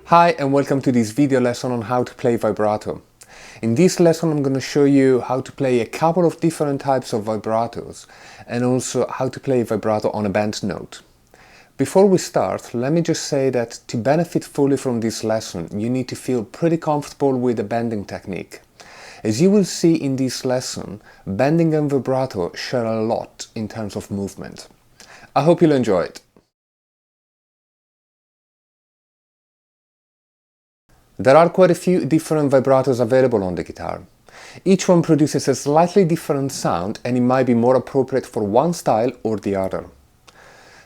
Hi and welcome to this video lesson on how to play vibrato. In this lesson I'm going to show you how to play a couple of different types of vibratos and also how to play vibrato on a bent note. Before we start, let me just say that to benefit fully from this lesson you need to feel pretty comfortable with the bending technique. As you will see in this lesson, bending and vibrato share a lot in terms of movement. I hope you'll enjoy it. There are quite a few different vibratos available on the guitar. Each one produces a slightly different sound and it might be more appropriate for one style or the other.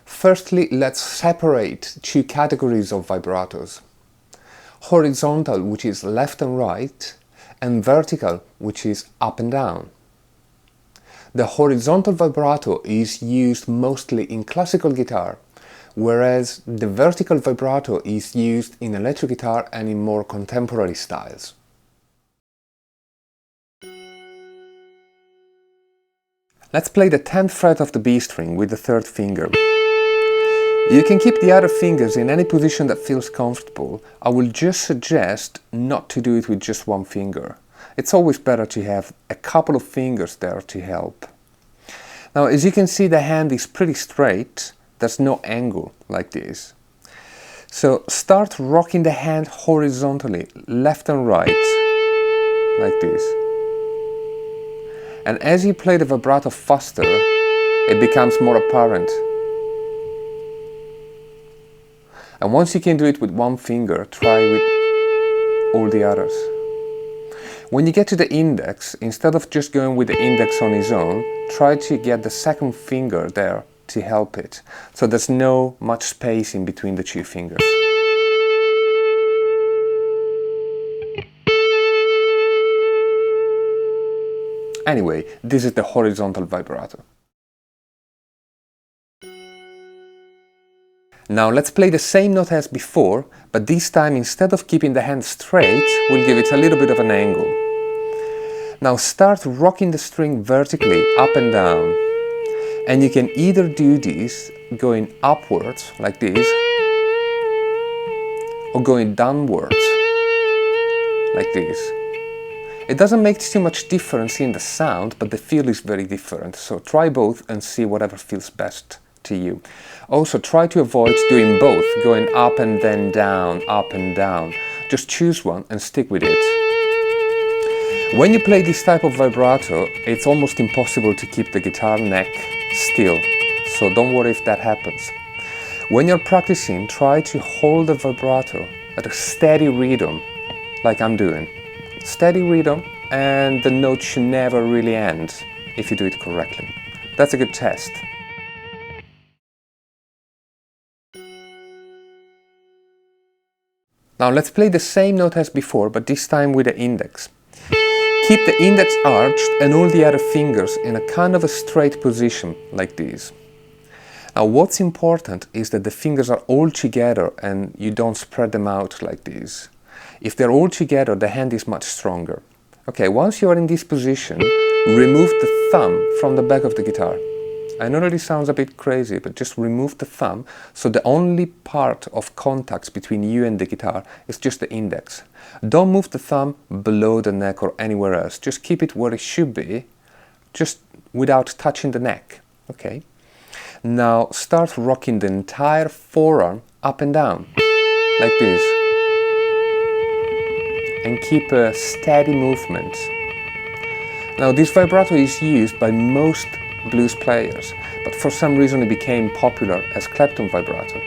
Firstly, let's separate two categories of vibratos. Horizontal, which is left and right, and vertical, which is up and down. The horizontal vibrato is used mostly in classical guitar, whereas the vertical vibrato is used in electric guitar and in more contemporary styles. Let's play the 10th fret of the B string with the 3rd finger. You can keep the other fingers in any position that feels comfortable. I will just suggest not to do it with just one finger. It's always better to have a couple of fingers there to help. Now, as you can see, the hand is pretty straight. There's no angle like this. So start rocking the hand horizontally, left and right, like this. And as you play the vibrato faster, it becomes more apparent. And once you can do it with one finger, try with all the others. When you get to the index, instead of just going with the index on its own, try to get the 2nd finger there to help it, so there's no much space in between the two fingers. Anyway, this is the horizontal vibrato. Now let's play the same note as before, but this time instead of keeping the hand straight, we'll give it a little bit of an angle. Now start rocking the string vertically up and down. And you can either do this going upwards, like this, or going downwards, like this. It doesn't make too much difference in the sound, but the feel is very different. So try both and see whatever feels best to you. Also, try to avoid doing both, going up and then down, up and down. Just choose one and stick with it. When you play this type of vibrato, it's almost impossible to keep the guitar neck still, so don't worry if that happens. When you're practicing, try to hold the vibrato at a steady rhythm, like I'm doing. Steady rhythm, and the note should never really end if you do it correctly. That's a good test. Now let's play the same note as before, but this time with the index. Keep the index arched and all the other fingers in a kind of a straight position, like this. Now what's important is that the fingers are all together and you don't spread them out like this. If they're all together, the hand is much stronger. Okay, once you are in this position, remove the thumb from the back of the guitar. I know that it sounds a bit crazy, but just remove the thumb, so the only part of contacts between you and the guitar is just the index. Don't move the thumb below the neck or anywhere else. Just keep it where it should be, just without touching the neck. Okay? Now start rocking the entire forearm up and down, like this. And keep a steady movement. Now this vibrato is used by most blues players, but for some reason it became popular as Clapton vibrato.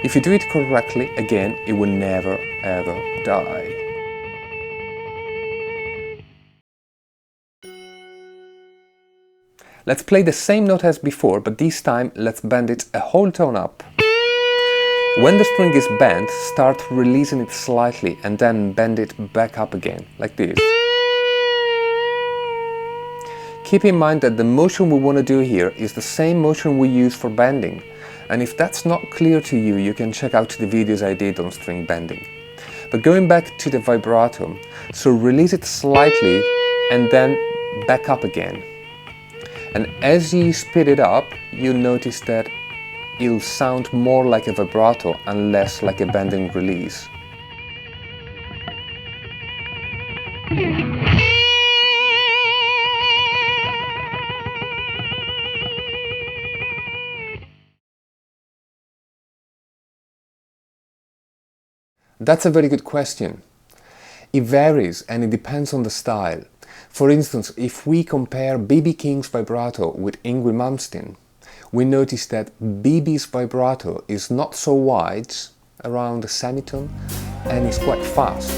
If you do it correctly, again, it will never ever die. Let's play the same note as before, but this time let's bend it a whole tone up. When the string is bent, start releasing it slightly and then bend it back up again, like this. Keep in mind that the motion we want to do here is the same motion we use for bending, and if that's not clear to you, you can check out the videos I did on string bending. But going back to the vibrato, so release it slightly and then back up again. And as you speed it up, you'll notice that it'll sound more like a vibrato and less like a bend and release. That's a very good question. It varies and it depends on the style. For instance, if we compare B.B. King's vibrato with Yngwie Malmsteen, we notice that B.B.'s vibrato is not so wide, around a semitone, and is quite fast,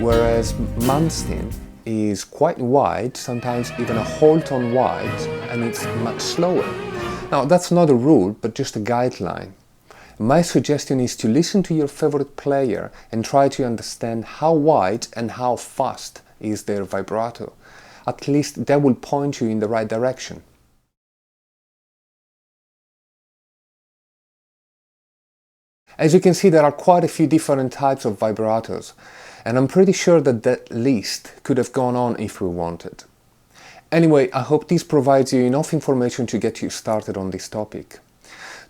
whereas Malmsteen is quite wide, sometimes even a whole tone wide, and it's much slower. Now, that's not a rule, but just a guideline. My suggestion is to listen to your favorite player and try to understand how wide and how fast is their vibrato. At least that will point you in the right direction. As you can see, there are quite a few different types of vibratos, and I'm pretty sure that that list could have gone on if we wanted. Anyway, I hope this provides you enough information to get you started on this topic.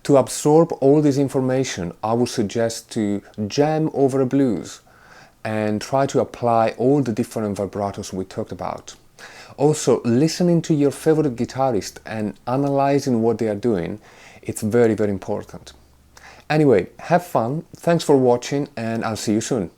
To absorb all this information, I would suggest to jam over a blues and try to apply all the different vibratos we talked about. Also, listening to your favorite guitarist and analyzing what they are doing, it's very, very important. Anyway, have fun, thanks for watching, and I'll see you soon.